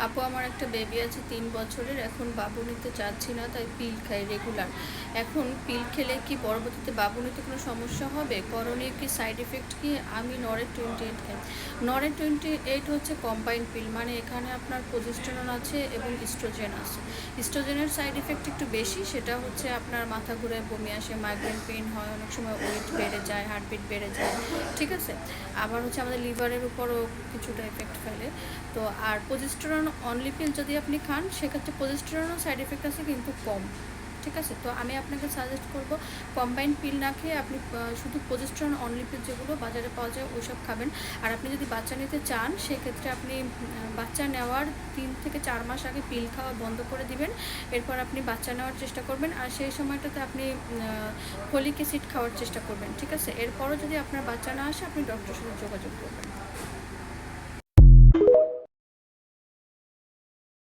আপু আমার একটা বেবি আছে 3 বছরের। এখন বাবু নিতে চাচ্ছি না, তাই পিল খাই রেগুলার। এখন পিল খেলে কি পরবর্তীতে বাবু নিতে কোনো সমস্যা হবে? করণীয় কি, সাইড ইফেক্ট কি? আমি নরেট 28 খাই। নরেট 28 হচ্ছে কম্বাইন্ড পিল, মানে এখানে আপনার প্রজেস্টেরন আছে এবং ইস্ট্রোজেন আছে। ইস্ট্রোজেনের সাইড ইফেক্ট একটু বেশি, সেটা হচ্ছে আপনার মাথা ঘুরে, বমি আসে, মাইগ্রেন পেইন হয়, অনেক সময় ওয়েট বেড়ে যায়, হার্টবিট বেড়ে যায়, ঠিক আছে। আবার হচ্ছে আমাদের লিভারের উপরও কিছুটা এফেক্ট ফেলে। তো আর প্রজেস্টেরন অনলি পিল যদি আপনি খান, সেক্ষেত্রে প্রজেস্টেরনও সাইড এফেক্ট আছে কিন্তু কম, ঠিক আছে। তো আমি আপনাকে সাজেস্ট করব কম্বাইন্ড পিল না খেয়ে আপনি শুধু প্রজেস্টেরন অনলি পিল যেগুলো বাজারে পাওয়া যায় ওইসব খাবেন। আর আপনি যদি বাচ্চা নিতে চান, সেক্ষেত্রে আপনি বাচ্চা নেওয়ার 3 থেকে 4 মাস আগে পিল খাওয়া বন্ধ করে দিবেন। এরপর আপনি বাচ্চা নেওয়ার চেষ্টা করবেন, আর সেই সময়টাতে আপনি ফলিক অ্যাসিড খাওয়ার চেষ্টা করবেন, ঠিক আছে। এরপরও যদি আপনার বাচ্চা না আসে, আপনি ডক্টরের সাথে যোগাযোগ করবেন।